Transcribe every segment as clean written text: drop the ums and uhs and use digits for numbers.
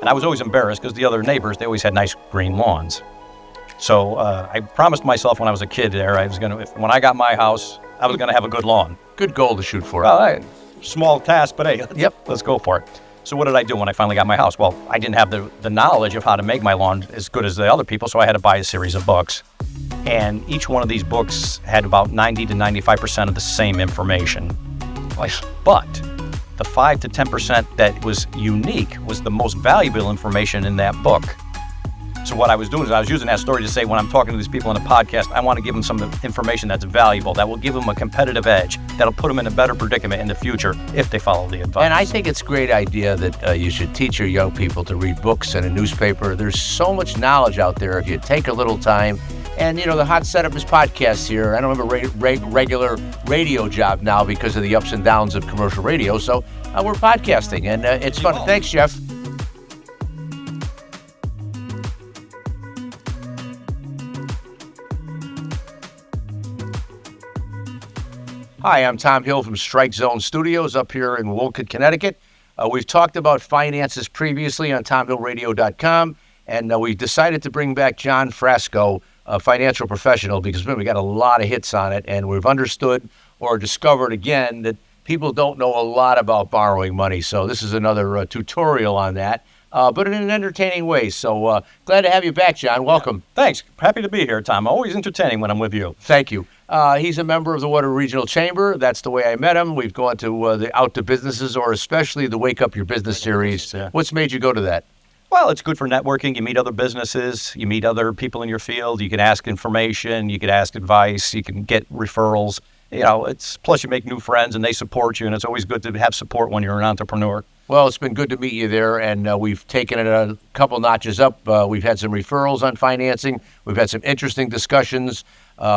And I was always embarrassed because the other neighbors, they always had nice green lawns. So I promised myself when I was a kid there, when I got my house, I was going to have a good lawn. Good goal to shoot for. Well, small task, but hey, Yep. Let's go for it. So what did I do when I finally got my house? Well, I didn't have the knowledge of how to make my lawn as good as the other people, so I had to buy a series of books. And each one of these books had about 90 to 95% of the same information. But the 5 to 10% that was unique was the most valuable information in that book. So what I was doing is I was using that story to say when I'm talking to these people on a podcast, I want to give them some information that's valuable, that will give them a competitive edge, that'll put them in a better predicament in the future if they follow the advice. And I think it's a great idea that you should teach your young people to read books and a newspaper. There's so much knowledge out there if you take a little time. And, the hot setup is podcasts here. I don't have a regular radio job now because of the ups and downs of commercial radio. So we're podcasting, and it's fun. Thanks, Jeff. Hi, I'm Tom Hill from Strike Zone Studios up here in Wolcott, Connecticut. We've talked about finances previously on TomHillRadio.com, and we've decided to bring back John Frasco, a financial professional, because we got a lot of hits on it, and we've understood or discovered again that people don't know a lot about borrowing money. So this is another tutorial on that, but in an entertaining way. So glad to have you back, John. Welcome. Yeah, thanks. Happy to be here, Tom. Always entertaining when I'm with you. Thank you. He's a member of the Water Regional Chamber. That's the way I met him. We've gone to the Out to Businesses, or especially the Wake Up Your Business series. Yeah. What's made you go to that? Well, it's good for networking. You meet other businesses. You meet other people in your field. You can ask information. You can ask advice. You can get referrals. Plus you make new friends and they support you. And it's always good to have support when you're an entrepreneur. Well, it's been good to meet you there, and we've taken it a couple notches up. We've had some referrals on financing. We've had some interesting discussions.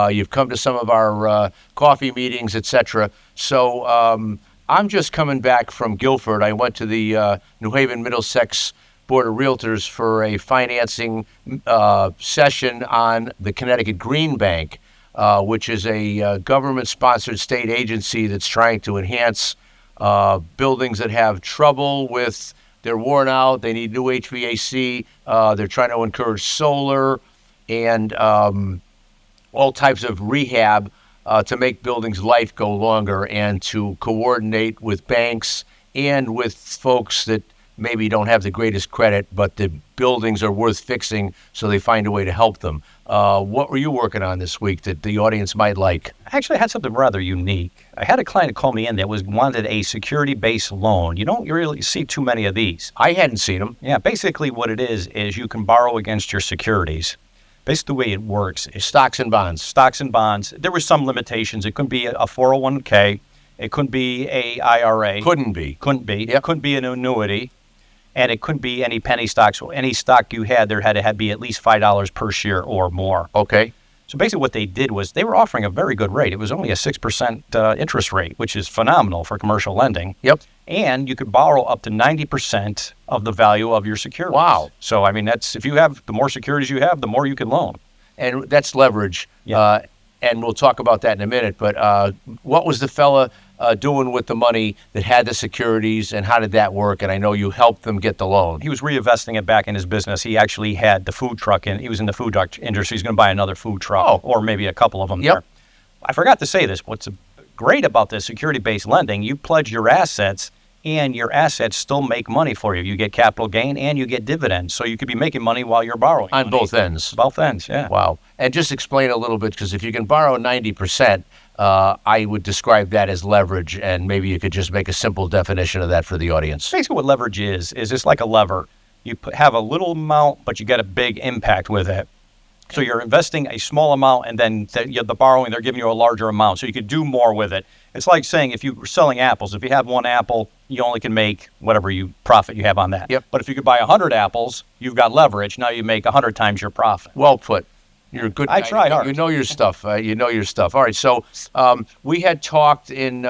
You've come to some of our coffee meetings, etc. So I'm just coming back from Guilford. I went to the New Haven Middlesex Board of Realtors for a financing session on the Connecticut Green Bank, which is a government-sponsored state agency that's trying to enhance buildings that have trouble with, they're worn out, they need new HVAC, they're trying to encourage solar and all types of rehab to make buildings' life go longer, and to coordinate with banks and with folks that maybe don't have the greatest credit, but the buildings are worth fixing, so they find a way to help them. What were you working on this week that the audience might like? Actually, I had something rather unique. I had a client call me in that wanted a security-based loan. You don't really see too many of these. I hadn't seen them. Yeah, basically what it is you can borrow against your securities. Basically the way it works is Stocks and bonds. Stocks and bonds. There were some limitations. It couldn't be a 401k. It couldn't be a IRA. Couldn't be. Yep. It couldn't be an annuity. And it couldn't be any penny stocks. So any stock you had, there had to be at least $5 per share or more. Okay. So basically what they did was they were offering a very good rate. It was only a 6% interest rate, which is phenomenal for commercial lending. Yep. And you could borrow up to 90% of the value of your securities. Wow. So, the more securities you have, the more you can loan. And that's leverage. Yeah. And we'll talk about that in a minute. But what was the fella doing with the money that had the securities, and how did that work? And I know you helped them get the loan. He was reinvesting it back in his business. He actually had the food truck, and he was in the food truck industry. He's going to buy another food truck, or maybe a couple of them. Yep. There. I forgot to say this. What's great about this security-based lending, you pledge your assets, and your assets still make money for you. You get capital gain, and you get dividends. So you could be making money while you're borrowing On money. both ends. Both ends, yeah. Wow. And just explain a little bit, because if you can borrow 90%, I would describe that as leverage, and maybe you could just make a simple definition of that for the audience. Basically what leverage is it's like a lever. You have a little amount, but you get a big impact with it. So you're investing a small amount, and then the borrowing, they're giving you a larger amount, so you could do more with it. It's like saying if you were selling apples, if you have one apple, you only can make whatever profit you have on that. Yep. But if you could buy 100 apples, you've got leverage. Now you make 100 times your profit. Well put. You're a good guy. I tried hard. You know your stuff. All right, so we had talked in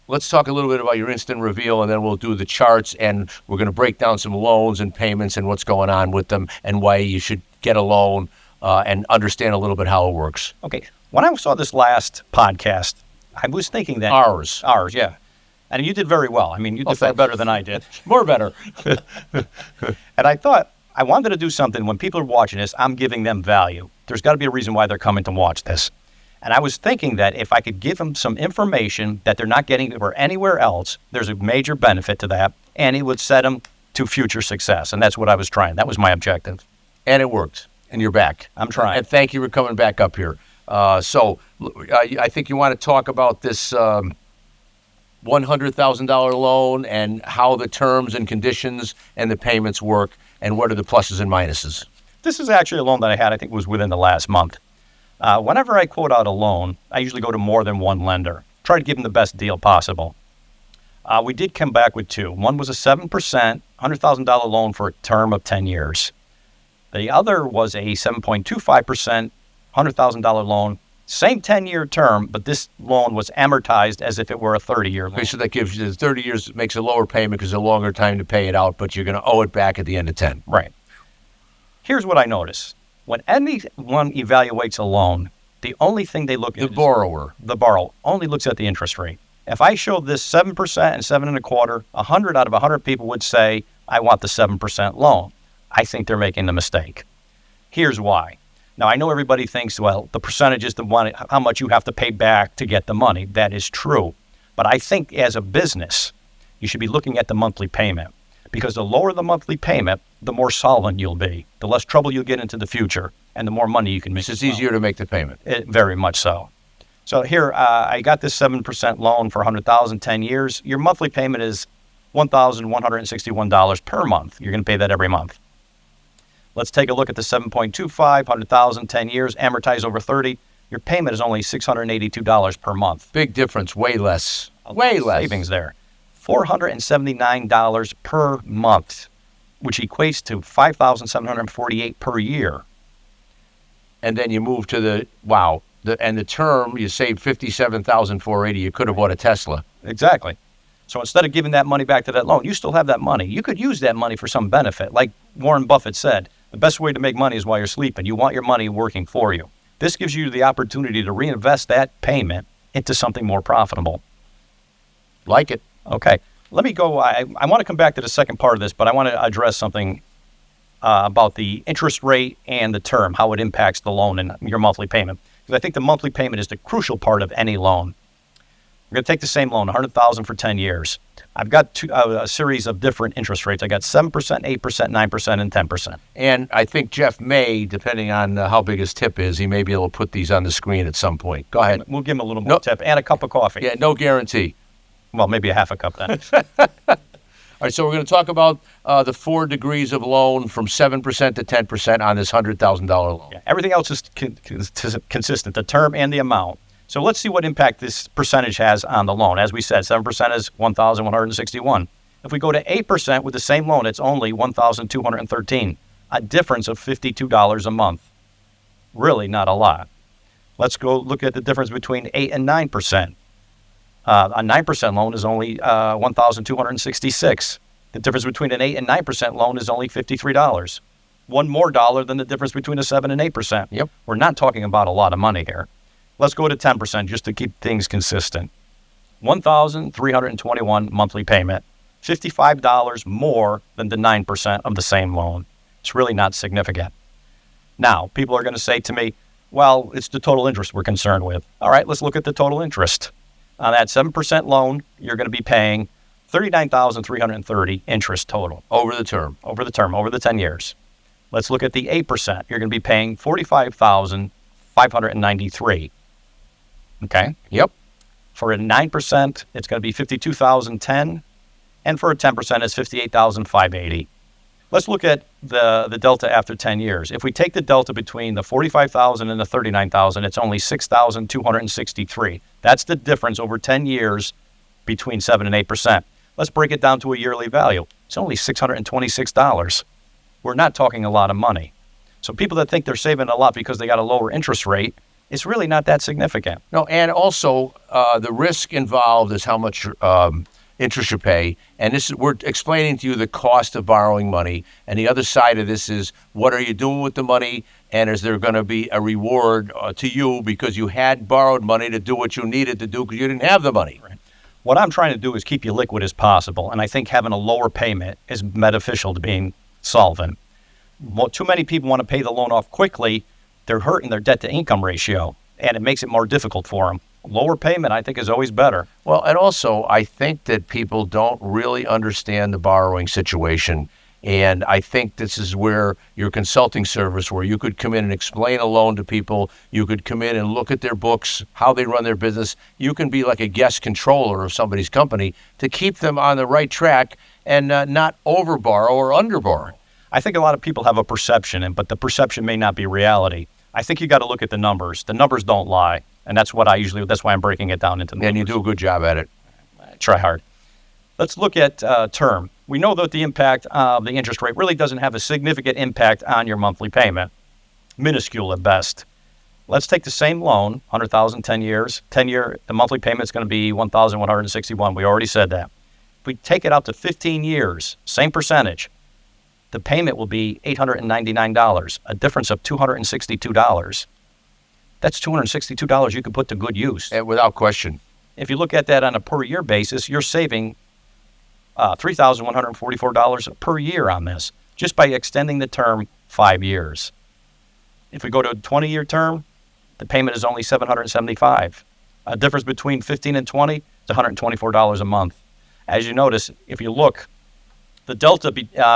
let's talk a little bit about your instant reveal, and then we'll do the charts, and we're going to break down some loans and payments and what's going on with them and why you should get a loan and understand a little bit how it works. Okay. When I saw this last podcast, I was thinking that... Ours, yeah. And you did very well. I mean, you did far thanks. better than I did. More better. And I thought I wanted to do something when people are watching this, I'm giving them value. There's got to be a reason why they're coming to watch this. And I was thinking that if I could give them some information that they're not getting or anywhere else, there's a major benefit to that, and it would set them to future success. And that's what I was trying. That was my objective. And it worked. And you're back. I'm trying. And thank you for coming back up here. So I think you want to talk about this $100,000 loan and how the terms and conditions and the payments work and what are the pluses and minuses. This is actually a loan that I had, I think it was within the last month. Whenever I quote out a loan, I usually go to more than one lender. Try to give them the best deal possible. We did come back with two. One was a 7%, $100,000 loan for a term of 10 years. The other was a 7.25%, $100,000 loan, same 10-year term, but this loan was amortized as if it were a 30-year loan. Okay, so that gives you 30 years, makes a lower payment because a longer time to pay it out, but you're going to owe it back at the end of 10. Right. Here's what I notice. When anyone evaluates a loan, the only thing they look at The borrower only looks at the interest rate. If I showed this 7% and 7.25%, 100 out of 100 people would say, I want the 7% loan. I think they're making a mistake. Here's why. Now, I know everybody thinks, well, the percentage is the one, how much you have to pay back to get the money. That is true. But I think as a business, you should be looking at the monthly payment. Because the lower the monthly payment, the more solvent you'll be, the less trouble you'll get into the future, and the more money you can make. It's just easier to make the payment. Very much so. So here, I got this 7% loan for $100,000, 10 years. Your monthly payment is $1,161 per month. You're going to pay that every month. Let's take a look at the 7.25, 100,000, 10 years, amortized over 30. Your payment is only $682 per month. Big difference, way less. Way less. Savings there. $479 per month, which equates to $5,748 per year. And then you move to the term, you save $57,480. You could have bought a Tesla. Exactly. So instead of giving that money back to that loan, you still have that money. You could use that money for some benefit. Like Warren Buffett said, the best way to make money is while you're sleeping. You want your money working for you. This gives you the opportunity to reinvest that payment into something more profitable. Like it. Okay. Let me go. I want to come back to the second part of this, but I want to address something about the interest rate and the term, how it impacts the loan and your monthly payment. Because I think the monthly payment is the crucial part of any loan. We're going to take the same loan, $100,000 for 10 years. I've got a series of different interest rates. I got 7%, 8%, 9%, and 10%. And I think Jeff may, depending on how big his tip is, he may be able to put these on the screen at some point. Go ahead. We'll give him a little more tip and a cup of coffee. Yeah, no guarantee. Well, maybe a half a cup then. All right, so we're going to talk about the 4 degrees of loan from 7% to 10% on this $100,000 loan. Yeah, everything else is consistent, the term and the amount. So let's see what impact this percentage has on the loan. As we said, 7% is $1,161. If we go to 8% with the same loan, it's only $1,213, a difference of $52 a month. Really not a lot. Let's go look at the difference between 8 and 9%. A 9% loan is only $1,266. The difference between an 8 and 9% loan is only $53. One more dollar than the difference between a 7 and 8%. Yep. We're not talking about a lot of money here. Let's go to 10% just to keep things consistent. $1,321 monthly payment, $55 more than the 9% of the same loan. It's really not significant. Now, people are going to say to me, well, it's the total interest we're concerned with. All right, let's look at the total interest. On that 7% loan, you're going to be paying $39,330 interest total. Over the term, over the 10 years. Let's look at the 8%. You're going to be paying $45,593. Okay? Yep. For a 9%, it's going to be $52,010, and for a 10%, it's $58,580. Let's look at the delta after 10 years. If we take the delta between the $45,000 and the $39,000, it's only $6,263. That's the difference over 10 years between 7 and 8%. Let's break it down to a yearly value. It's only $626. We're not talking a lot of money. So people that think they're saving a lot because they got a lower interest rate, it's really not that significant. No, and also the risk involved is how much interest you pay. And we're explaining to you the cost of borrowing money. And the other side of this is, what are you doing with the money? And is there going to be a reward to you because you had borrowed money to do what you needed to do because you didn't have the money? Right. What I'm trying to do is keep you liquid as possible, and I think having a lower payment is beneficial to being solvent. Too many people want to pay the loan off quickly. They're hurting their debt-to-income ratio, and it makes it more difficult for them. Lower payment, I think, is always better. Well, and also, I think that people don't really understand the borrowing situation. And I think this is where your consulting service, where you could come in and explain a loan to people, you could come in and look at their books, how they run their business. You can be like a guest controller of somebody's company to keep them on the right track and not overborrow or underborrow. I think a lot of people have a perception, but the perception may not be reality. I think you got to look at the numbers. The numbers don't lie, and that's why I'm breaking it down into numbers. And you do a good job at it. I try hard. Let's look at term. We know that the impact of the interest rate really doesn't have a significant impact on your monthly payment, minuscule at best. Let's take the same loan, $100,000, 10 years. 10-year, the monthly payment is going to be $1,161. We already said that. If we take it out to 15 years, same percentage, the payment will be $899, a difference of $262. That's $262 you can put to good use. And without question. If you look at that on a per year basis, you're saving $3,144 per year on this, just by extending the term 5 years. If we go to a 20-year term, the payment is only $775. A difference between 15 and 20 is $124 a month. As you notice, if you look, the delta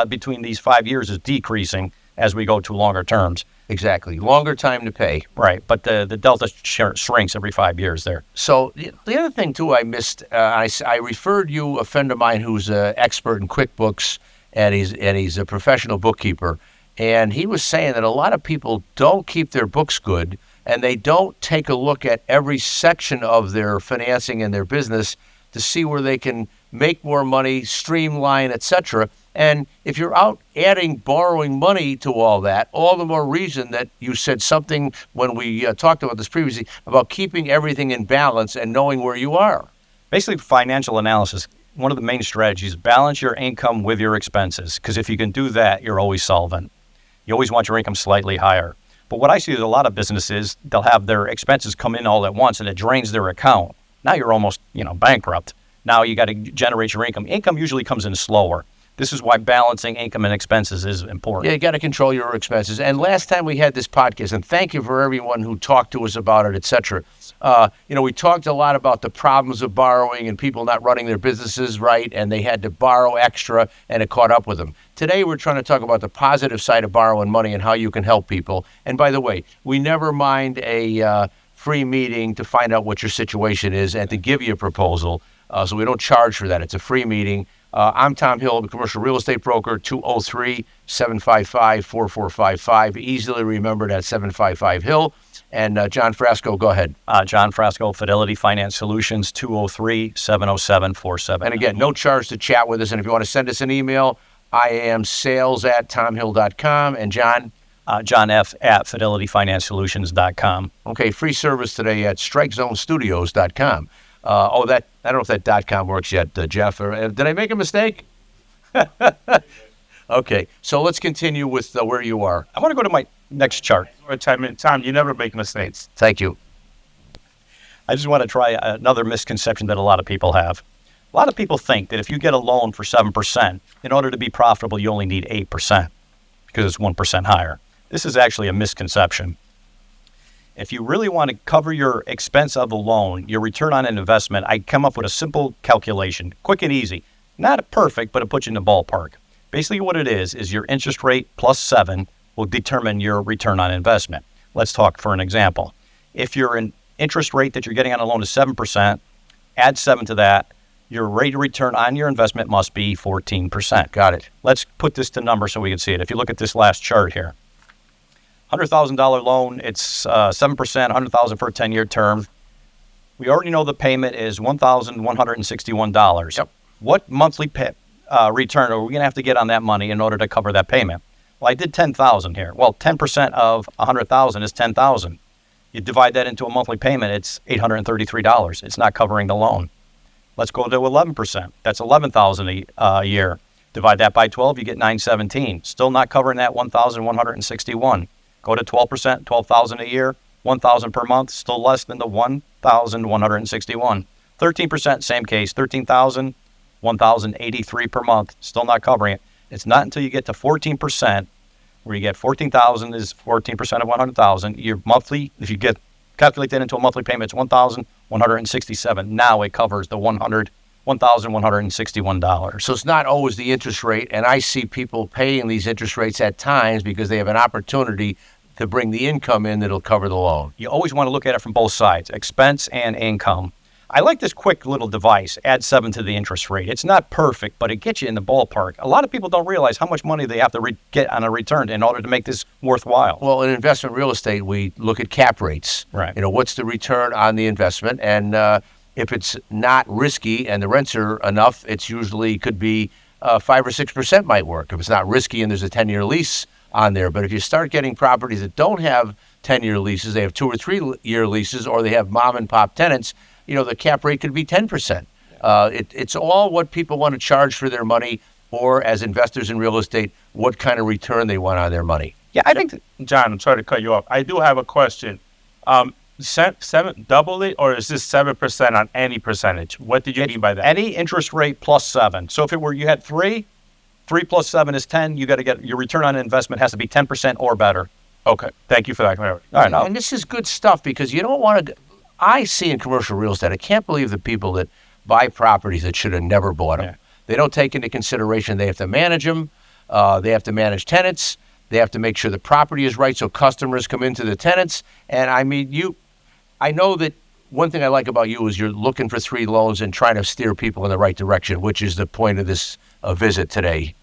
between these 5 years is decreasing as we go to longer terms. Exactly. Longer time to pay. Right, but the delta shrinks every 5 years there. So the other thing, too, I missed, I referred you a friend of mine who's an expert in QuickBooks, and he's a professional bookkeeper. And he was saying that a lot of people don't keep their books good, and they don't take a look at every section of their financing and their business to see where they can make more money, streamline, etc. And if you're out borrowing money to all that, all the more reason that you said something when we talked about this previously about keeping everything in balance and knowing where you are. Basically, financial analysis, one of the main strategies, balance your income with your expenses, because if you can do that, you're always solvent. You always want your income slightly higher. But what I see with a lot of businesses, they'll have their expenses come in all at once and it drains their account. Now you're almost, bankrupt. Now you got to generate your income. Income usually comes in slower. This is why balancing income and expenses is important. Yeah, you got to control your expenses. And last time we had this podcast, and thank you for everyone who talked to us about it, et cetera. We talked a lot about the problems of borrowing and people not running their businesses right, and they had to borrow extra, and it caught up with them. Today, we're trying to talk about the positive side of borrowing money and how you can help people. And by the way, we never mind a free meeting to find out what your situation is and to give you a proposal. So we don't charge for that. It's a free meeting. I'm Tom Hill, the commercial real estate broker, 203-755-4455. Easily remembered at 755-HILL. And John Frasco, go ahead. John Frasco, Fidelity Finance Solutions, 203-707-47. And again, no charge to chat with us. And if you want to send us an email, I am sales@tomhill.com. And John? John F. at FidelityFinanceSolutions.com. Okay, free service today at StrikeZoneStudios.com. I don't know if that .com works yet, Jeff. Did I make a mistake? Okay, so let's continue with where you are. I want to go to my next chart. Tom, you never make mistakes. Thank you. I just want to try another misconception that a lot of people have. A lot of people think that if you get a loan for 7%, in order to be profitable, you only need 8% because it's 1% higher. This is actually a misconception. If you really want to cover your expense of the loan, your return on an investment, I come up with a simple calculation, quick and easy. Not perfect, but it puts you in the ballpark. Basically what it is your interest rate plus 7 will determine your return on investment. Let's talk for an example. If your interest rate that you're getting on a loan is 7%, add 7 to that, your rate of return on your investment must be 14%. Got it. Let's put this to numbers so we can see it. If you look at this last chart here, $100,000 loan, it's 7%, $100,000 for a 10-year term. We already know the payment is $1,161. Yep. What monthly return are we going to have to get on that money in order to cover that payment? Well, I did $10,000 here. Well, 10% of $100,000 is $10,000. You divide that into a monthly payment, it's $833. It's not covering the loan. Let's go to 11%. That's $11,000 a year. Divide that by 12, you get $917. Still not covering that $1,161. Go to 12%, $12,000 a year, $1,000 per month, still less than the $1,161. 13%, same case, 13,000, 1,083 per month, still not covering it. It's not until you get to 14%, where you get 14,000 is 14% of 100,000. Your monthly, if you calculate that into a monthly payment, it's 1,167. Now it covers the $1,161. So it's not always the interest rate, and I see people paying these interest rates at times because they have an opportunity to bring the income in that'll cover the loan. You always want to look at it from both sides, expense and income. I like this quick little device, add 7 to the interest rate. It's not perfect, but it gets you in the ballpark. A lot of people don't realize how much money they have to get on a return in order to make this worthwhile. Well, in investment real estate, we look at cap rates. Right. What's the return on the investment? And if it's not risky and the rents are enough, it's usually could be 5 or 6% might work. If it's not risky and there's a 10-year lease on there. But if you start getting properties that don't have 10-year leases, they have 2 or 3-year leases, or they have mom and pop tenants, the cap rate could be 10%. It's all what people want to charge for their money, or as investors in real estate, what kind of return they want on their money. Yeah, I think, John, I'm sorry to cut you off. I do have a question. Double it, or is this 7% on any percentage? What did you mean by that? Any interest rate plus 7. So if you had 3 plus 7 is 10, you got to get your return on investment has to be 10% or better. Okay, thank you for that clarity. All right, and this is good stuff because you don't want to. I see in commercial real estate, I can't believe the people that buy properties that should have never bought them. Yeah. They don't take into consideration they have to manage them, they have to manage tenants, they have to make sure the property is right so customers come into the tenants. And I mean, I know that one thing I like about you is you're looking for 3 loans and trying to steer people in the right direction, which is the point of this visit today.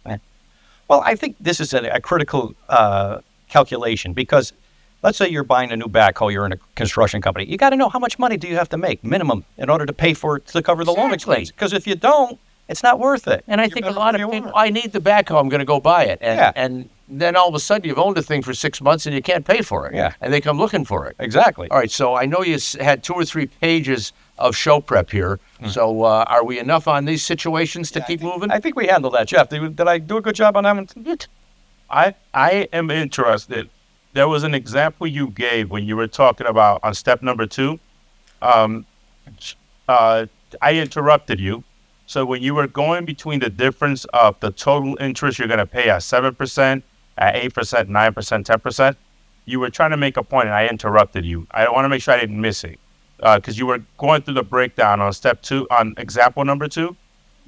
Well, I think this is a critical calculation because let's say you're buying a new backhoe, you're in a construction company. You got to know how much money do you have to make minimum in order to pay for it to cover the loan expense. Because if you don't, it's not worth it. And I think a lot of people, I need the backhoe, I'm going to go buy it. And then all of a sudden you've owned the thing for 6 months and you can't pay for it. Yeah. And they come looking for it. Exactly. All right, so I know you had 2 or 3 pages of show prep here. So are we enough on these situations to keep moving? I think we handled that, Jeff. Did I do a good job on that one? I am interested. There was an example you gave when you were talking about on step number 2. I interrupted you. So when you were going between the difference of the total interest you're going to pay at 7%, at 8%, 9%, 10%, you were trying to make a point and I interrupted you. I want to make sure I didn't miss it because you were going through the breakdown on step 2, on example number 2.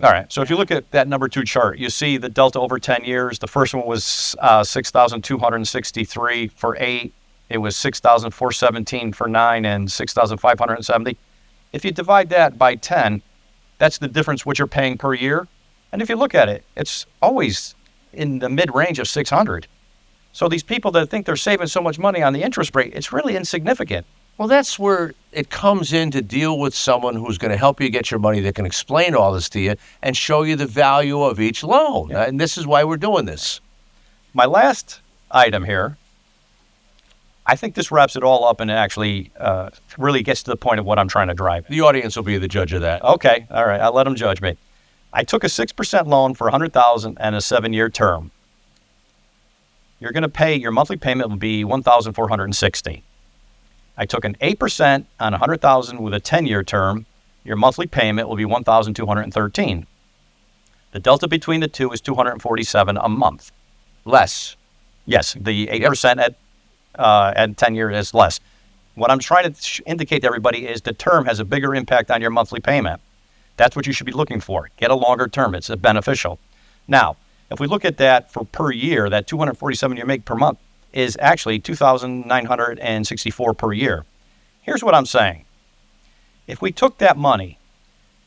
All right. So if you look at that number 2 chart, you see the delta over 10 years. The first one was 6,263 for 8. It was 6,417 for 9 and 6,570. If you divide that by 10, that's the difference what you're paying per year. And if you look at it, it's always in the mid-range of 600. So these people that think they're saving so much money on the interest rate, it's really insignificant. Well, that's where it comes in to deal with someone who's going to help you get your money, that can explain all this to you and show you the value of each loan. Yeah. And this is why we're doing this. My last item here, I think this wraps it all up and it actually really gets to the point of what I'm trying to drive. The audience will be the judge of that. Okay, all right, I'll let them judge me. I took a 6% loan for $100,000 and a 7-year term. You're going to pay, your monthly payment will be $1,460. I took an 8% on $100,000 with a 10-year term. Your monthly payment will be $1,213. The delta between the two is $247 a month. Less. Yes, the 8% at 10 years is less. What I'm trying to indicate to everybody is the term has a bigger impact on your monthly payment. That's what you should be looking for. Get a longer term. It's beneficial. Now, if we look at that for per year, that $247 you make per month is actually $2,964 per year. Here's what I'm saying. If we took that money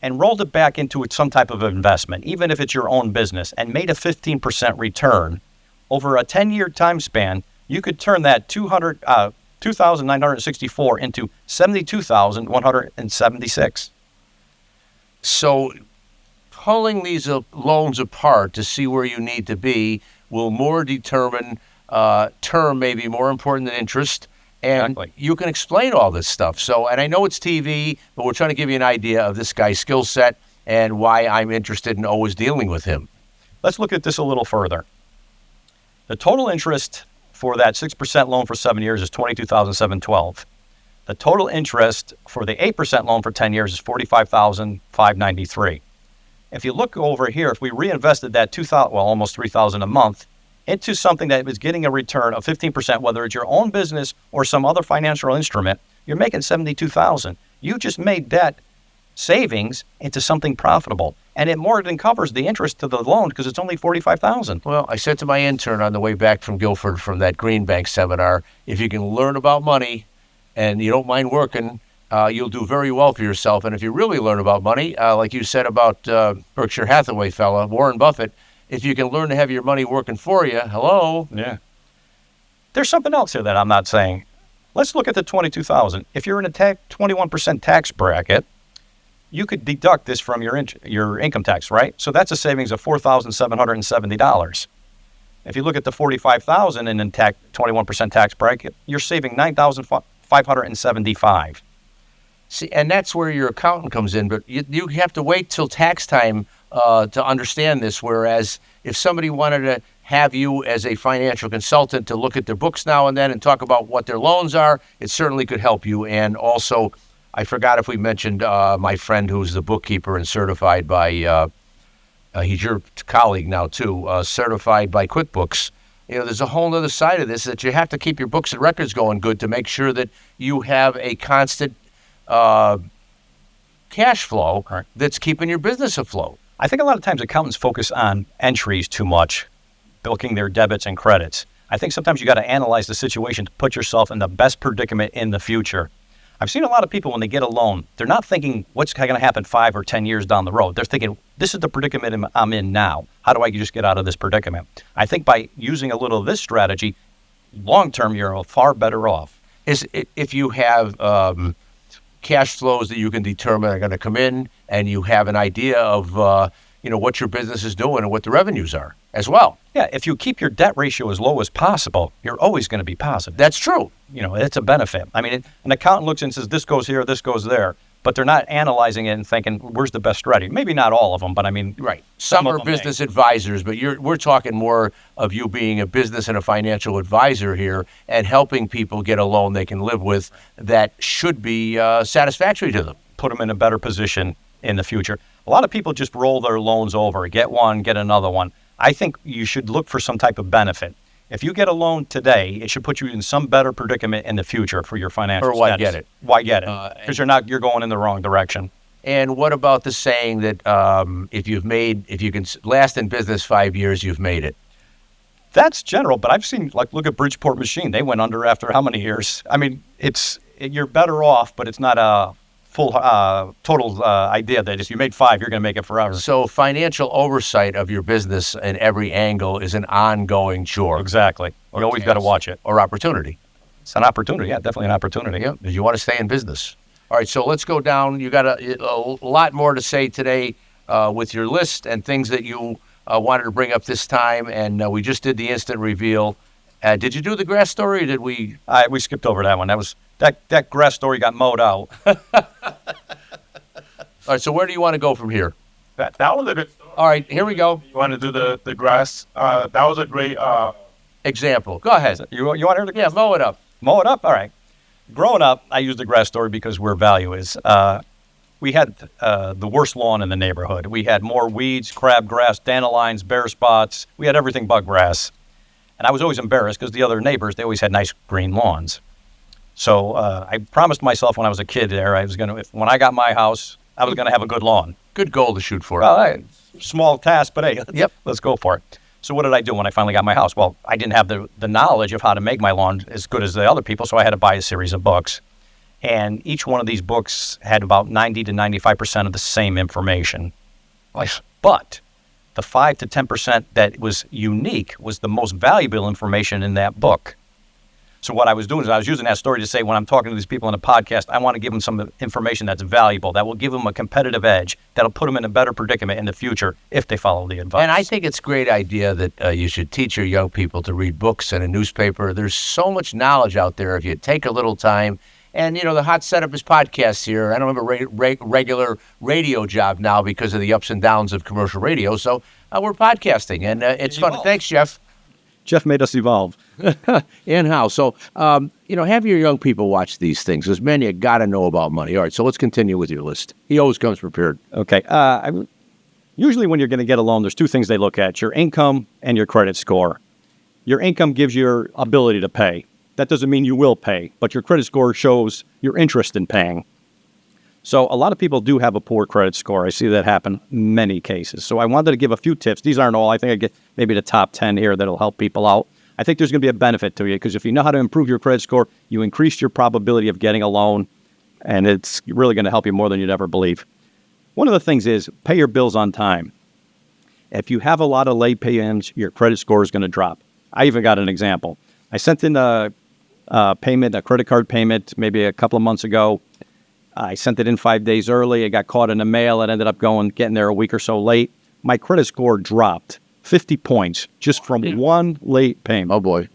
and rolled it back into some type of investment, even if it's your own business, and made a 15% return over a 10-year time span, you could turn that $2,964 into $72,176. So pulling these loans apart to see where you need to be will more determine term may be more important than interest. And Exactly. You can explain all this stuff. So, and I know it's TV, but we're trying to give you an idea of this guy's skill set and why I'm interested in always dealing with him. Let's look at this a little further. The total interest for that 6% loan for 7 years is $22,712. The total interest for the 8% loan for 10 years is $45,593. If you look over here, if we reinvested that almost $3,000 a month into something that is getting a return of 15%, whether it's your own business or some other financial instrument, you're making $72,000. You just made that savings into something profitable, and it more than covers the interest to the loan because it's only $45,000. Well, I said to my intern on the way back from Guilford from that Green Bank seminar, if you can learn about money and you don't mind working, you'll do very well for yourself. And if you really learn about money, like you said about Berkshire Hathaway fella, Warren Buffett, if you can learn to have your money working for you, hello. Yeah. There's something else here that I'm not saying. Let's look at the $22,000. If you're in a 21% tax bracket, you could deduct this from your income tax, right? So that's a savings of $4,770. If you look at the $45,000 in 21% tax bracket, you're saving $9,575. See, and that's where your accountant comes in, but you have to wait till tax time to understand this, whereas if somebody wanted to have you as a financial consultant to look at their books now and then and talk about what their loans are, it certainly could help you. And also, I forgot if we mentioned my friend who's the bookkeeper and certified by, he's your colleague now too, certified by QuickBooks. You know, there's a whole other side of this that you have to keep your books and records going good to make sure that you have a constant cash flow that's keeping your business afloat. I think a lot of times accountants focus on entries too much, booking their debits and credits. I think sometimes you got to analyze the situation to put yourself in the best predicament in the future. I've seen a lot of people when they get a loan, they're not thinking what's going to happen 5 or 10 years down the road. They're thinking, this is the predicament I'm in now. How do I just get out of this predicament? I think by using a little of this strategy, long term, you're far better off. If you have cash flows that you can determine are going to come in, and you have an idea of what your business is doing and what the revenues are as well. Yeah, if you keep your debt ratio as low as possible, you're always going to be positive. That's true. It's a benefit. I mean, an accountant looks and says, this goes here, this goes there, but they're not analyzing it and thinking, where's the best strategy? Maybe not all of them, but I mean, right. Some are business advisors, but we're talking more of you being a business and a financial advisor here and helping people get a loan they can live with that should be satisfactory to them. Put them in a better position in the future. A lot of people just roll their loans over, get one, get another one. I think you should look for some type of benefit. If you get a loan today, it should put you in some better predicament in the future for your financial status. Or why get it? Why get it? Because you're going in the wrong direction. And what about the saying that if you can last in business 5 years, you've made it? That's general, but I've seen, look at Bridgeport Machine. They went under after how many years? I mean, you're better off, but it's not a full total idea that if you made 5, you're going to make it forever. So financial oversight of your business in every angle is an ongoing chore. Exactly. You always got to watch it. Or opportunity. It's an opportunity. Yeah, definitely an opportunity. Yeah, because you want to stay in business. All right, so let's go down. You got a lot more to say today with your list and things that you wanted to bring up this time, and we just did the instant reveal. Did you do the grass story, or did we? We skipped over that one. That grass story got mowed out. All right, so where do you want to go from here? That was a good story. All right, here we go. You want to do the grass? That was a great example. Go ahead. You want to hear the grass? Yeah, mow it up. Mow it up? All right. Growing up, I used the grass story because where value is. We had the worst lawn in the neighborhood. We had more weeds, crabgrass, dandelions, bare spots. We had everything but grass. And I was always embarrassed because the other neighbors, they always had nice green lawns. So I promised myself when I was a kid there, when I got my house, I was going to have a good lawn. Good goal to shoot for. Well, small task, but hey, yep. Let's go for it. So what did I do when I finally got my house? Well, I didn't have the knowledge of how to make my lawn as good as the other people, so I had to buy a series of books. And each one of these books had about 90 to 95% of the same information. But the 5 to 10% that was unique was the most valuable information in that book. So what I was doing is I was using that story to say when I'm talking to these people on a podcast, I want to give them some information that's valuable, that will give them a competitive edge, that'll put them in a better predicament in the future if they follow the advice. And I think it's a great idea that you should teach your young people to read books and a newspaper. There's so much knowledge out there if you take a little time. And, the hot setup is podcasts here. I don't have a regular radio job now because of the ups and downs of commercial radio. So we're podcasting, and it's fun. Thanks, Jeff. Jeff made us evolve. And how? So, have your young people watch these things. There's many you got to know about money. All right, so let's continue with your list. He always comes prepared. Okay. Usually when you're going to get a loan, there's two things they look at, your income and your credit score. Your income gives your ability to pay. That doesn't mean you will pay, but your credit score shows your interest in paying. So a lot of people do have a poor credit score. I see that happen in many cases. So I wanted to give a few tips. These aren't all. I think I get maybe the top 10 here that'll help people out. I think there's going to be a benefit to you because if you know how to improve your credit score, you increase your probability of getting a loan, and it's really going to help you more than you'd ever believe. One of the things is pay your bills on time. If you have a lot of late pay-ins, your credit score is going to drop. I even got an example. I sent in a credit card payment, maybe a couple of months ago. I sent it in 5 days early. It got caught in the mail. It ended up getting there a week or so late. My credit score dropped 50 points just from one late payment. Oh, boy.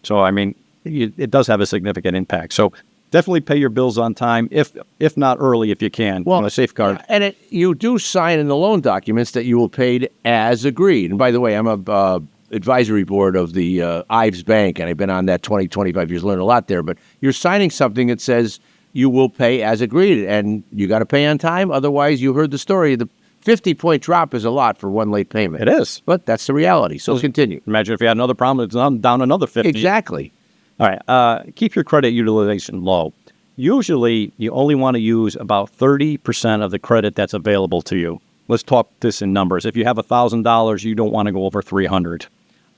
So, I mean, it does have a significant impact. So definitely pay your bills on time, if not early, if you can, on a safeguard. And you do sign in the loan documents that you will pay as agreed. And by the way, I'm a advisory board of the Ives Bank, and I've been on that 25 years, learned a lot there. But you're signing something that says you will pay as agreed, and you got to pay on time. Otherwise, you heard the story. The 50-point drop is a lot for one late payment. It is. But that's the reality. So continue. Imagine if you had another problem, it's down another 50. Exactly. All right. Keep your credit utilization low. Usually, you only want to use about 30% of the credit that's available to you. Let's talk this in numbers. If you have $1,000, you don't want to go over $300.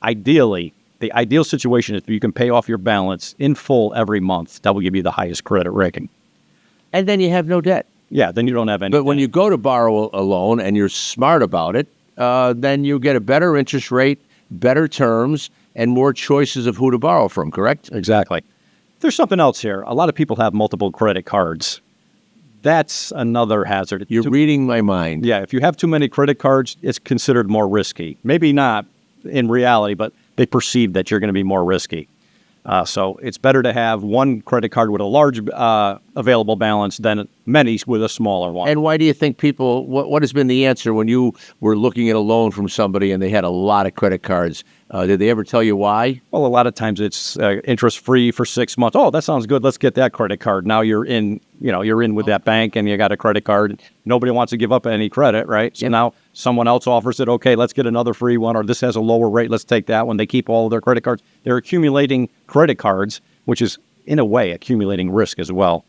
Ideally, the ideal situation is if you can pay off your balance in full every month. That will give you the highest credit rating. And then you have no debt. Yeah, then you don't have any But debt. when you go to borrow a loan and you're smart about it, then you get a better interest rate, better terms, and more choices of who to borrow from, correct? Exactly. There's something else here. A lot of people have multiple credit cards. That's another hazard. You're reading my mind. Yeah, if you have too many credit cards, it's considered more risky. Maybe not in reality, but they perceive that you're going to be more risky. So it's better to have one credit card with a large available balance than many with a smaller one. And why do you think people, what has been the answer when you were looking at a loan from somebody and they had a lot of credit cards? Did they ever tell you why? Well, a lot of times it's interest-free for 6 months. Oh, that sounds good. Let's get that credit card. Now you're in with that bank and you got a credit card. Nobody wants to give up any credit, right? So now someone else offers it. Okay, let's get another free one, or this has a lower rate. Let's take that one. They keep all of their credit cards. They're accumulating credit cards, which is, in a way, accumulating risk as well.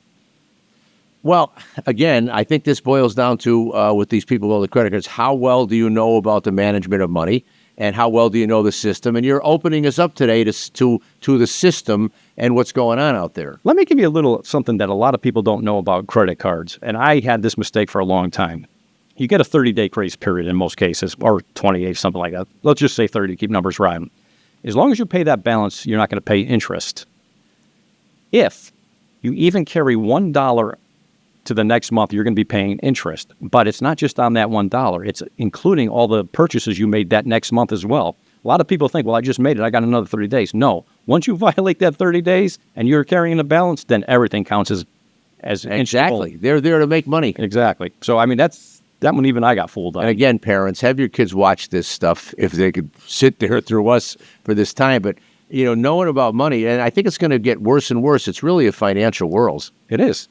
Well, again, I think this boils down to, with these people with the credit cards, how well do you know about the management of money? And how well do you know the system? And you're opening us up today to the system and what's going on out there. Let me give you a little something that a lot of people don't know about credit cards. And I had this mistake for a long time. You get a 30-day grace period in most cases, or 28, something like that. Let's just say 30 to keep numbers right. As long as you pay that balance, you're not going to pay interest. If you even carry $1 to the next month, you're going to be paying interest. But it's not just on that $1. It's including all the purchases you made that next month as well. A lot of people think, well, I just made it. I got another 30 days. No. Once you violate that 30 days and you're carrying a balance, then everything counts as Exactly. They're there to make money. Exactly. So, I mean, that one even I got fooled on. And again, parents, have your kids watch this stuff if they could sit there through us for this time. But, knowing about money, and I think it's going to get worse and worse. It's really a financial world. It is.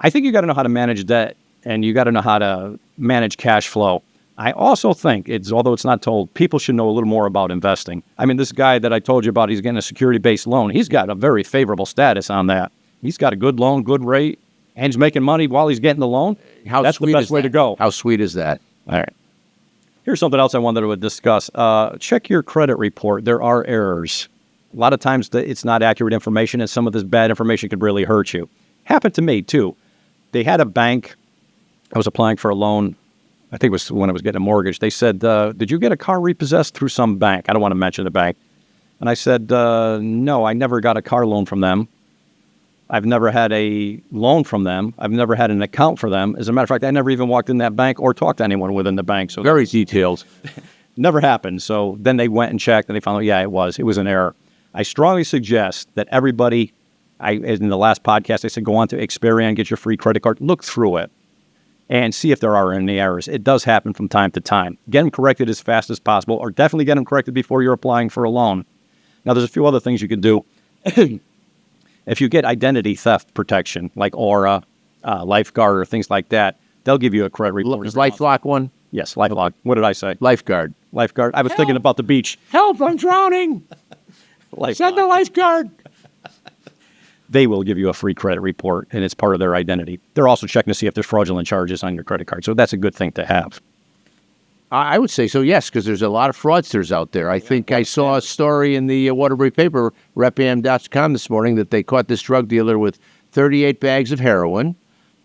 I think you got to know how to manage debt, and you got to know how to manage cash flow. I also think, although it's not told, people should know a little more about investing. I mean, this guy that I told you about, he's getting a security-based loan. He's got a very favorable status on that. He's got a good loan, good rate, and he's making money while he's getting the loan. That's the best way to go. How sweet is that? All right. Here's something else I wanted to discuss. Check your credit report. There are errors. A lot of times it's not accurate information, and some of this bad information could really hurt you. Happened to me, too. They had a bank. I was applying for a loan. I think it was when I was getting a mortgage. They said, did you get a car repossessed through some bank? I don't want to mention the bank. And I said, no, I never got a car loan from them. I've never had a loan from them. I've never had an account for them. As a matter of fact, I never even walked in that bank or talked to anyone within the bank. So very detailed. Never happened. So then they went and checked, and they found out, yeah, it was an error. I strongly suggest that everybody, in the last podcast, I said, go on to Experian, get your free credit card, look through it, and see if there are any errors. It does happen from time to time. Get them corrected as fast as possible, or definitely get them corrected before you're applying for a loan. Now, there's a few other things you could do. If you get identity theft protection, like Aura, Lifeguard, or things like that, they'll give you a credit report. Is LifeLock one? Yes, LifeLock. What did I say? Lifeguard. Lifeguard. I was thinking about the beach. Help! I'm drowning. Send the lifeguard. They will give you a free credit report, and it's part of their identity. They're also checking to see if there's fraudulent charges on your credit card, so that's a good thing to have. I would say so, yes, because there's a lot of fraudsters out there. I think I saw a story in the Waterbury paper, repam.com this morning, that they caught this drug dealer with 38 bags of heroin,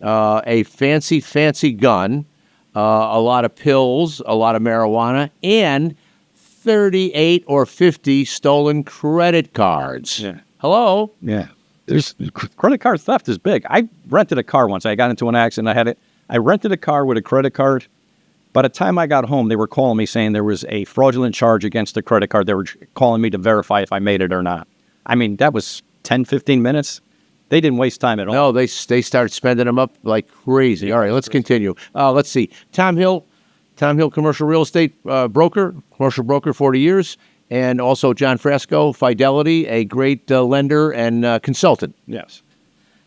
a fancy gun, a lot of pills, a lot of marijuana, and 38 or 50 stolen credit cards. Yeah. Hello? Yeah. There's credit card theft is big. I rented a car once. I got into an accident. I rented a car with a credit card. By the time I got home, they were calling me saying there was a fraudulent charge against the credit card. They were calling me to verify if I made it or not. I mean, that was 10, 15 minutes. They didn't waste time at all. No, they started spending them up like crazy. All right, let's continue. Let's see. Tom Hill, commercial real estate broker, commercial broker, 40 years. And also John Frasco, Fidelity, a great lender and consultant. Yes.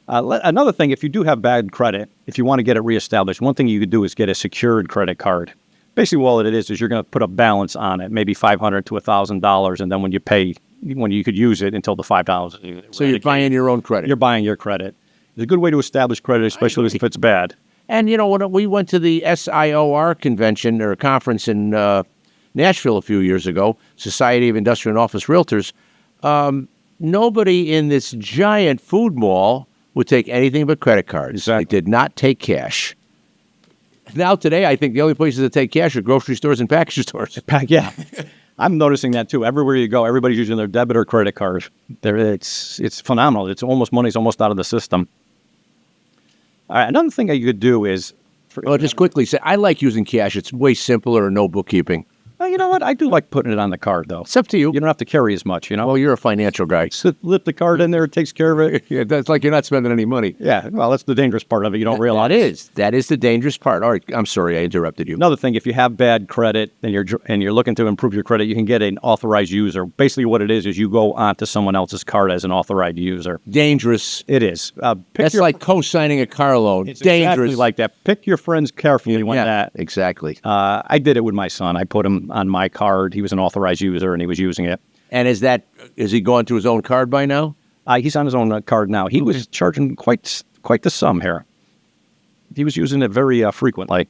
Another thing, if you do have bad credit, if you want to get it reestablished, one thing you could do is get a secured credit card. Basically, all it is you're going to put a balance on it, maybe $500 to $1,000, and then when you pay, when you could use it until the $5. So you're buying your own credit. You're buying your credit. It's a good way to establish credit, especially if it's bad. And, you know, when we went to the SIOR convention or conference in Nashville a few years ago, Society of Industrial and Office Realtors, nobody in this giant food mall would take anything but credit cards. Exactly. They did not take cash. Now today, I think the only places that take cash are grocery stores and package stores. Yeah. I'm noticing that too. Everywhere you go, everybody's using their debit or credit card. It's phenomenal. Money's almost out of the system. All right, another thing that you could do is... Well, just quickly say, I like using cash. It's way simpler and no bookkeeping. Well, you know what? I do like putting it on the card, though. It's up to you. You don't have to carry as much, you know? Well, you're a financial guy. Slip the card in there, it takes care of it. Yeah, that's like you're not spending any money. Yeah, well, that's the dangerous part of it. You don't realize. That is the dangerous part. All right, I'm sorry I interrupted you. Another thing, if you have bad credit and you're looking to improve your credit, you can get an authorized user. Basically, what it is you go onto someone else's card as an authorized user. Dangerous. It is. That's like co-signing a car loan. It's dangerous. Exactly like that. Pick your friends carefully on that. Exactly. I did it with my son. I put him on my card. He was an authorized user, and he was using it. And is he going to his own card by now? He's on his own card now. He was charging quite the sum here. He was using it very frequently.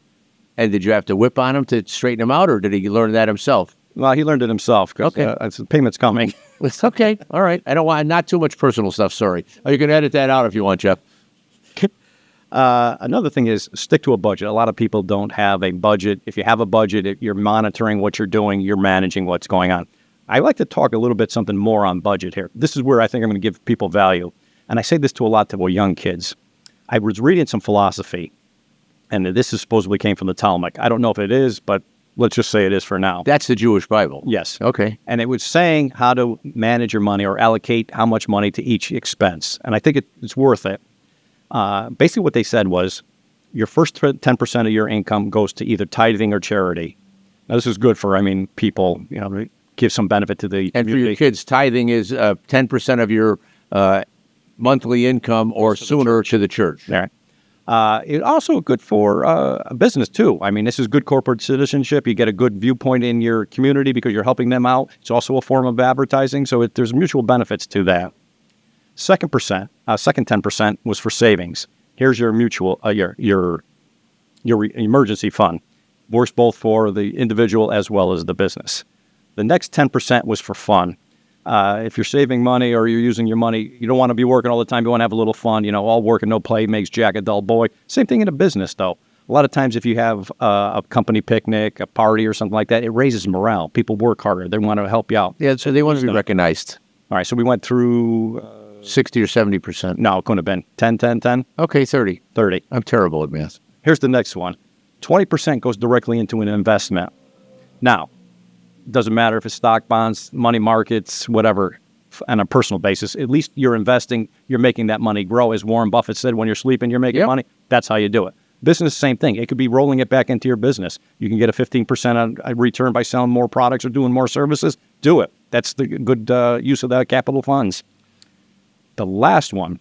And did you have to whip on him to straighten him out, or did he learn that himself? Well, he learned it himself. Okay, the payment's coming. It's okay. All right. I don't want not too much personal stuff. Sorry. Oh, you can edit that out if you want, Jeff. Another thing is stick to a budget. A lot of people don't have a budget. If you have a budget, you're monitoring what you're doing, you're managing what's going on. I like to talk a little bit something more on budget here. This is where I think I'm going to give people value. And I say this to a lot of young kids. I was reading some philosophy, and this is supposedly came from the Talmud. I don't know if it is, but let's just say it is for now. That's the Jewish Bible. Yes. Okay. And it was saying how to manage your money or allocate how much money to each expense. And I think it's worth it. Basically what they said was your first 10% of your income goes to either tithing or charity. Now, this is good for, people, give some benefit to the And community. for your kids, tithing is 10% of your monthly income or sooner to the church. Right. It's also good for a business, too. This is good corporate citizenship. You get a good viewpoint in your community because you're helping them out. It's also a form of advertising, so there's mutual benefits to that. Second 10% was for savings. Here's your mutual, your emergency fund. Works both for the individual as well as the business. The next 10% was for fun. If you're saving money or you're using your money, you don't want to be working all the time. You want to have a little fun. All work and no play makes Jack a dull boy. Same thing in a business, though. A lot of times if you have a company picnic, a party or something like that, it raises morale. People work harder. They want to help you out. Yeah, so they want to be recognized. All right, so we went through... 60 or 70%. No, it couldn't have been. 10, 10, 10? Okay, 30. 30. I'm terrible at math. Here's the next one. 20% goes directly into an investment. Now, doesn't matter if it's stock, bonds, money markets, whatever, on a personal basis. At least you're investing, you're making that money grow. As Warren Buffett said, when you're sleeping, you're making money. That's how you do it. Business, same thing. It could be rolling it back into your business. You can get a 15% on a return by selling more products or doing more services. Do it. That's the good use of that capital funds. The last one,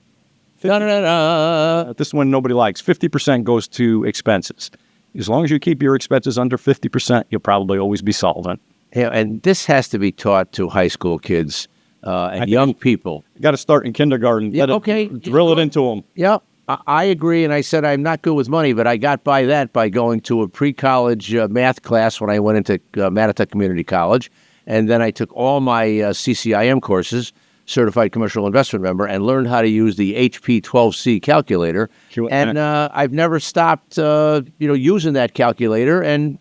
this one nobody likes. 50% goes to expenses. As long as you keep your expenses under 50%, you'll probably always be solvent. Yeah, and this has to be taught to high school kids and young people. You got to start in kindergarten. Yeah, okay. Drill it into them. Yeah, I agree. And I said I'm not good with money, but I got by that by going to a pre-college math class when I went into Mattatuck Community College. And then I took all my CCIM courses, Certified Commercial Investment Member, and learned how to use the HP 12C calculator. And I've never stopped, using that calculator and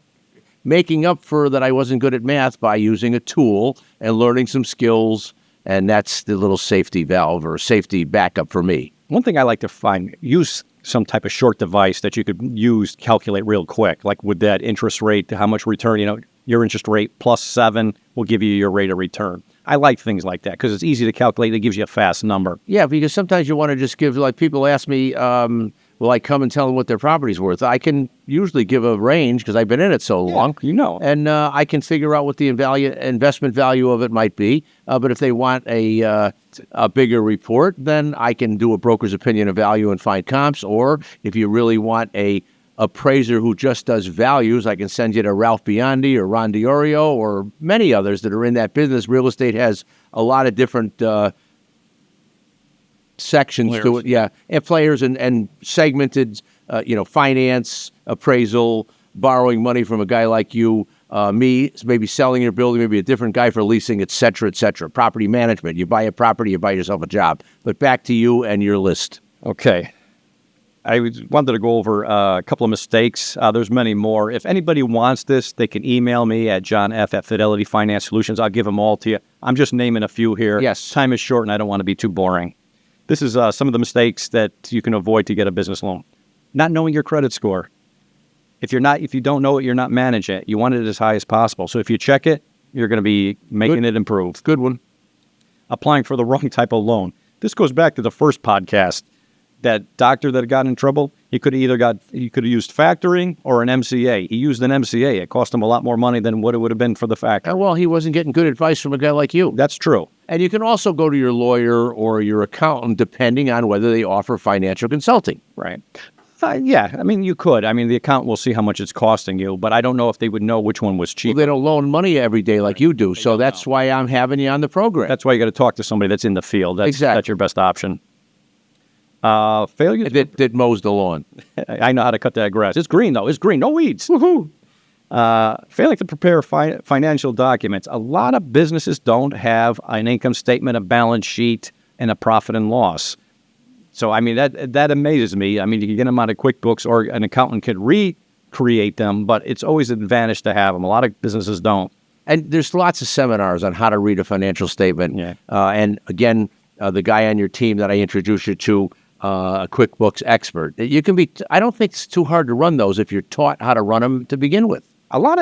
making up for that I wasn't good at math by using a tool and learning some skills. And that's the little safety valve or safety backup for me. One thing I like to find, use some type of short device that you could use, calculate real quick, like with that interest rate, how much return, your interest rate plus 7 will give you your rate of return. I like things like that because it's easy to calculate. It gives you a fast number. Yeah, because sometimes you want to just give, like people ask me, will I come and tell them what their property's worth? I can usually give a range because I've been in it so long. And I can figure out what the investment value of it might be. But if they want a bigger report, then I can do a broker's opinion of value and find comps. Or if you really want a appraiser who just does values, I can send you to Ralph Biondi or Ron DiOrio or many others that are in that business. Real estate has a lot of different sections to it, and players and segmented, finance, appraisal, borrowing money from a guy like you, me, maybe selling your building, maybe a different guy for leasing, et cetera, et cetera. Property management, you buy a property, you buy yourself a job. But back to you and your list. Okay. I wanted to go over a couple of mistakes. There's many more. If anybody wants this, they can email me at johnf@Fidelity Finance Solutions. I'll give them all to you. I'm just naming a few here. Yes. Time is short, and I don't want to be too boring. This is some of the mistakes that you can avoid to get a business loan. Not knowing your credit score. If you don't know it, you're not managing it. You want it as high as possible. So if you check it, you're going to be making it improve. Good one. Applying for the wrong type of loan. This goes back to the first podcast. That doctor that got in trouble, he could have used factoring or an MCA. He used an MCA. It cost him a lot more money than what it would have been for the factor. Well, he wasn't getting good advice from a guy like you. That's true. And you can also go to your lawyer or your accountant, depending on whether they offer financial consulting. Right. Yeah, you could. The accountant will see how much it's costing you, but I don't know if they would know which one was cheap. Well, they don't loan money every day like you do, so that's why I'm having you on the program. That's why you got to talk to somebody that's in the field. That's your best option. Failure that mows the lawn. I know how to cut that grass. It's green, though. It's green. No weeds. Woohoo! Failing to prepare financial documents. A lot of businesses don't have an income statement, a balance sheet, and a profit and loss. So, that amazes me. You can get them out of QuickBooks or an accountant could recreate them, but it's always an advantage to have them. A lot of businesses don't. And there's lots of seminars on how to read a financial statement. Yeah. And again, the guy on your team that I introduced you to, a QuickBooks expert. You can be. I don't think it's too hard to run those if you're taught how to run them to begin with. A lot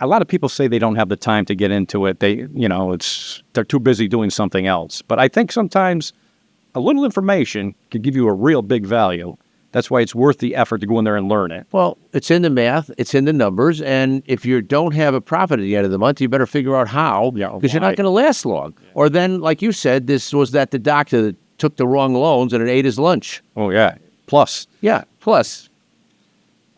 of people say they don't have the time to get into it. They're too busy doing something else. But I think sometimes a little information can give you a real big value. That's why it's worth the effort to go in there and learn it. Well, it's in the math, it's in the numbers, and if you don't have a profit at the end of the month, you better figure out how, because you're not going to last long. Yeah. Or then, like you said, the doctor that took the wrong loans and it ate his lunch. Oh, yeah. Plus. Yeah, plus.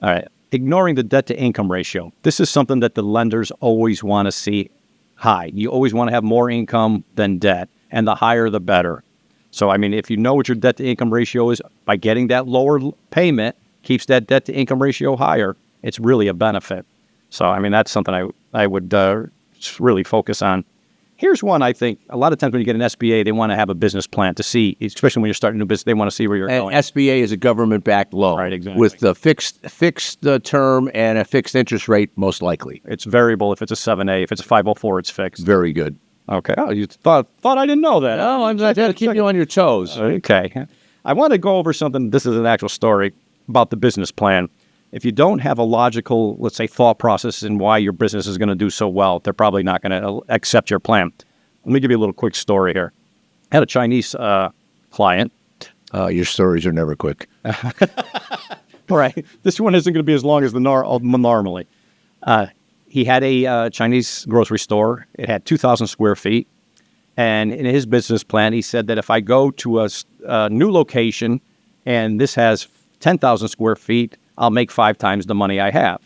All right. Ignoring the debt-to-income ratio. This is something that the lenders always want to see high. You always want to have more income than debt, and the higher, the better. So, if you know what your debt-to-income ratio is, by getting that lower payment, keeps that debt-to-income ratio higher, it's really a benefit. So, that's something I would really focus on. Here's one I think a lot of times when you get an SBA, they want to have a business plan to see, especially when you're starting a new business, they want to see where you're going. SBA is a government-backed loan. Right, exactly. With the fixed term and a fixed interest rate, most likely. It's variable. If it's a 7A, if it's a 504, it's fixed. Very good. Okay. Oh, you thought I didn't know that. No, I'm trying to keep you on your toes. Okay. I want to go over something. This is an actual story about the business plan. If you don't have a logical, let's say, thought process in why your business is going to do so well, they're probably not going to accept your plan. Let me give you a little quick story here. I had a Chinese client. Your stories are never quick. All right. This one isn't going to be as long as the normally. he had a Chinese grocery store. It had 2,000 square feet. And in his business plan, he said that if I go to a new location and this has 10,000 square feet, I'll make 5 times the money I have.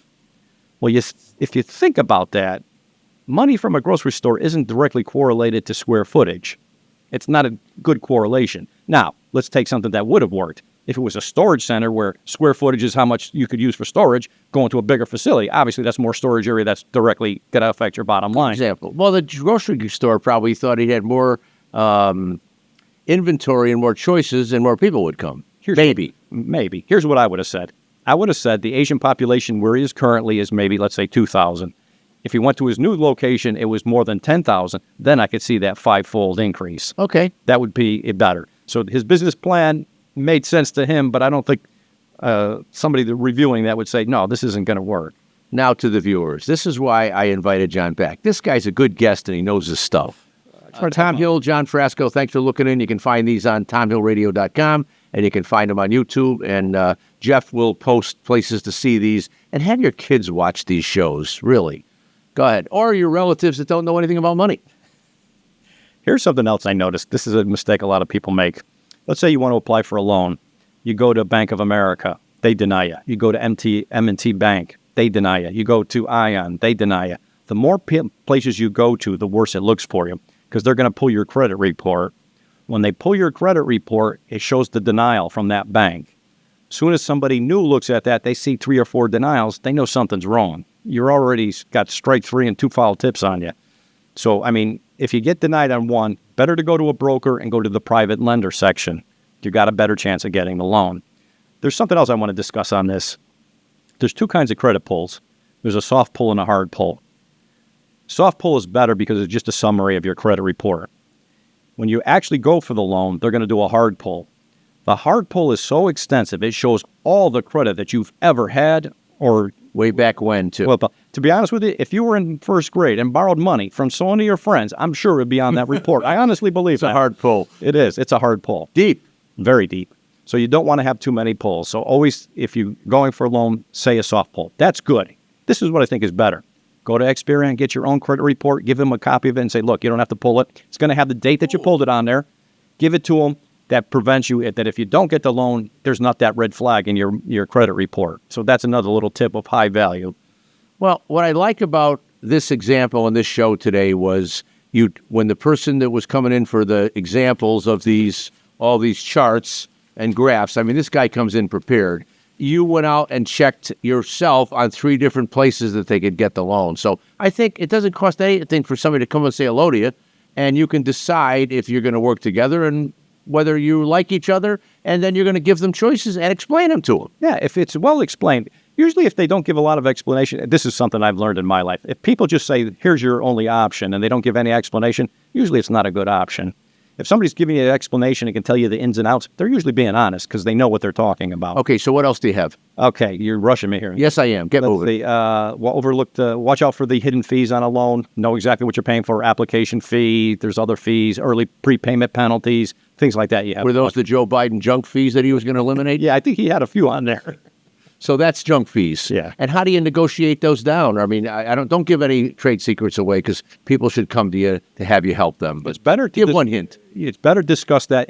Well, if you think about that, money from a grocery store isn't directly correlated to square footage. It's not a good correlation. Now, let's take something that would have worked. If it was a storage center where square footage is how much you could use for storage, going to a bigger facility, obviously that's more storage area that's directly going to affect your bottom line. Example. Well, the grocery store probably thought he had more inventory and more choices and more people would come. Maybe. Here's what I would have said. I would have said the Asian population where he is currently is maybe, let's say, 2,000. If he went to his new location, it was more than 10,000, then I could see that 5-fold increase. Okay. That would be better. So his business plan made sense to him, but I don't think somebody reviewing that would say, no, this isn't going to work. Now to the viewers. This is why I invited John back. This guy's a good guest and he knows his stuff. Tom Hill, John Frasco, thanks for looking in. You can find these on TomHillRadio.com and you can find them on YouTube. And Jeff will post places to see these and have your kids watch these shows, really. Go ahead. Or your relatives that don't know anything about money. Here's something else I noticed. This is a mistake a lot of people make. Let's say you want to apply for a loan. You go to Bank of America, they deny you. You go to M&T Bank, they deny you. You go to Ion, they deny you. The more places you go to, the worse it looks for you because they're going to pull your credit report. When they pull your credit report, it shows the denial from that bank. As soon as somebody new looks at that, they see 3 or 4 denials, they know something's wrong. You're already got strike 3 and 2 foul tips on you. So, I mean, if you get denied on one, better to go to a broker and go to the private lender section. You got a better chance of getting the loan. There's something else I want to discuss on this. There's 2 kinds of credit pulls. There's a soft pull and a hard pull. Soft pull is better because it's just a summary of your credit report. When you actually go for the loan, they're going to do a hard pull. The hard pull is so extensive, it shows all the credit that you've ever had or way back when, too. Well, to be honest with you, if you were in first grade and borrowed money from some of your friends, I'm sure it would be on that report. I honestly believe it's a hard pull. It is. It's a hard pull. Deep. Very deep. So you don't want to have too many pulls. So always, if you're going for a loan, say a soft pull. That's good. This is what I think is better. Go to Experian, get your own credit report, give them a copy of it and say, look, you don't have to pull it. It's going to have the date that you pulled it on there. Give it to them. That prevents you, that if you don't get the loan, there's not that red flag in your credit report. So that's another little tip of high value. Well, what I like about this example in this show today was when the person that was coming in for the examples of all these charts and graphs, I mean, this guy comes in prepared. You went out and checked yourself on 3 different places that they could get the loan. So I think it doesn't cost anything for somebody to come and say hello to you, and you can decide if you're going to work together and whether you like each other, and then you're going to give them choices and explain them to them. Yeah, if it's well explained. Usually if they don't give a lot of explanation, this is something I've learned in my life. If people just say, here's your only option, and they don't give any explanation, usually it's not a good option. If somebody's giving you an explanation and can tell you the ins and outs, they're usually being honest because they know what they're talking about. Okay, so what else do you have? Okay, you're rushing me here. Yes, I am. Get moving. Watch out for the hidden fees on a loan. Know exactly what you're paying for. Application fee. There's other fees, early prepayment penalties, things like that. You have. Were those the Joe Biden junk fees that he was going to eliminate? Yeah, I think he had a few on there. So that's junk fees. Yeah. And how do you negotiate those down? I mean, I don't give any trade secrets away because people should come to you to have you help them. But it's better to give one hint. It's better to discuss that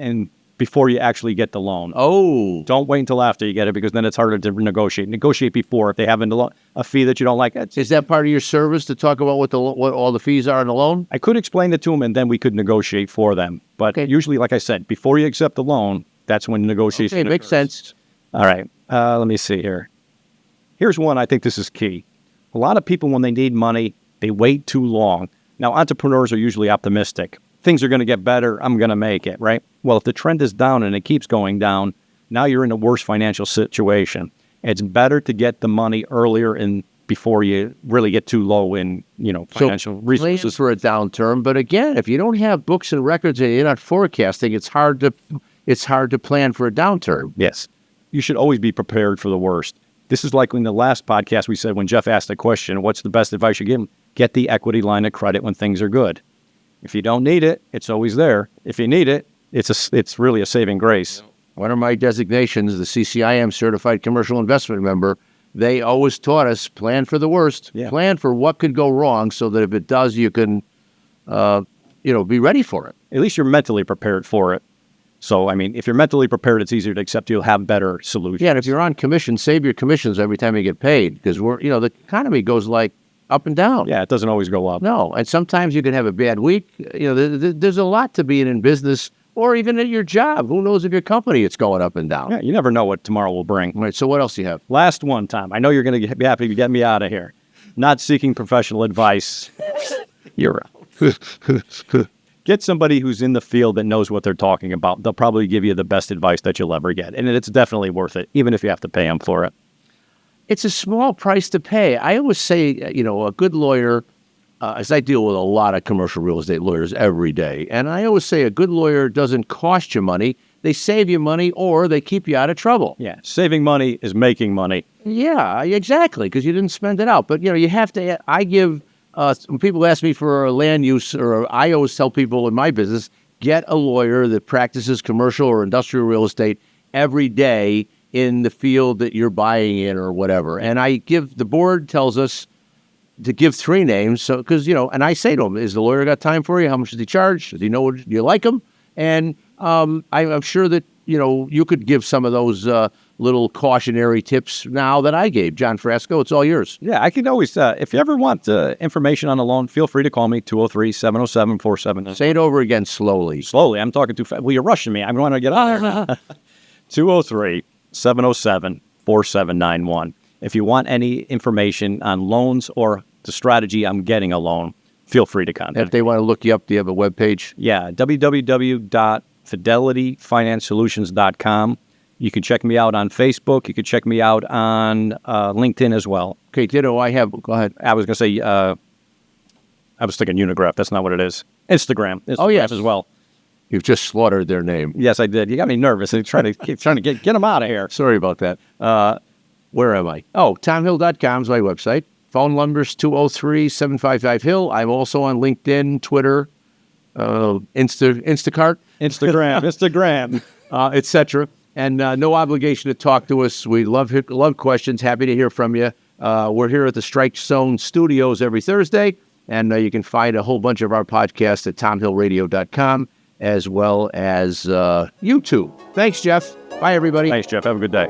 before you actually get the loan. Oh. Don't wait until after you get it because then it's harder to negotiate. Negotiate before if they have a fee that you don't like. Is that part of your service to talk about what all the fees are in the loan? I could explain it to them and then we could negotiate for them. But usually, like I said, before you accept the loan, that's when negotiation occurs. Makes sense. All right. Let me see here. Here's one. I think this is key. A lot of people, when they need money, they wait too long. Now, entrepreneurs are usually optimistic. Things are going to get better. I'm going to make it, right? Well, if the trend is down and it keeps going down, now you're in a worse financial situation. It's better to get the money earlier and before you really get too low in, financial resources. For a downturn. But again, if you don't have books and records and you're not forecasting, it's hard to plan for a downturn. Yes. You should always be prepared for the worst. This is like in the last podcast we said when Jeff asked the question, what's the best advice you give him? Get the equity line of credit when things are good. If you don't need it, it's always there. If you need it, it's really a saving grace. One of my designations, the CCIM Certified Commercial Investment Member, they always taught us, plan for the worst. Yeah. Plan for what could go wrong so that if it does, you can, be ready for it. At least you're mentally prepared for it. So, I mean, if you're mentally prepared, it's easier to accept. You'll have better solutions. Yeah, and if you're on commission, save your commissions every time you get paid because the economy goes like up and down. Yeah, it doesn't always go up. No, and sometimes you can have a bad week. There's a lot to being in business or even at your job. Who knows if your company it's going up and down. Yeah, you never know what tomorrow will bring. Right, so what else do you have? Last one, Tom. I know you're going to be happy to get me out of here. Not seeking professional advice. You're out. Get somebody who's in the field that knows what they're talking about. They'll probably give you the best advice that you'll ever get. And it's definitely worth it, even if you have to pay them for it. It's a small price to pay. I always say, a good lawyer, as I deal with a lot of commercial real estate lawyers every day, and I always say a good lawyer doesn't cost you money. They save you money or they keep you out of trouble. Yeah, saving money is making money. Yeah, exactly, because you didn't spend it out. But, you have to, I give, when people ask me for a land use, or I always tell people in my business, get a lawyer that practices commercial or industrial real estate every day in the field that you're buying in or whatever. And the board tells us to give 3 names. So, because, and I say to them, is the lawyer got time for you? How much does he charge? Does he know, do you like him? And I'm sure that, you could give some of those little cautionary tips now that I gave. John Frasco, it's all yours. Yeah, I can always, if you ever want information on a loan, feel free to call me, 203-707-47. Say it over again slowly. Slowly, I'm talking too fast. Well, you're rushing me. I want to get out there. 203-707-4791. If you want any information on loans or the strategy on getting a loan, feel free to contact me. If they want to look you up, do you have a webpage? Yeah, www.fidelityfinancesolutions.com. You can check me out on Facebook. You can check me out on LinkedIn as well. Okay, ditto, go ahead. I was going to say, I was thinking Unigraph. That's not what it is. Instagram. Oh, yes. As well. You've just slaughtered their name. Yes, I did. You got me nervous. I'm trying to get them out of here. Sorry about that. Where am I? Oh, TomHill.com is my website. Phone number's 203-755-HILL. I'm also on LinkedIn, Twitter, Instacart. Instagram. Etc. And no obligation to talk to us. We love questions. Happy to hear from you. We're here at the Strike Zone Studios every Thursday, and you can find a whole bunch of our podcasts at tomhillradio.com as well as YouTube. Thanks, Jeff. Bye, everybody. Thanks, Jeff. Have a good day.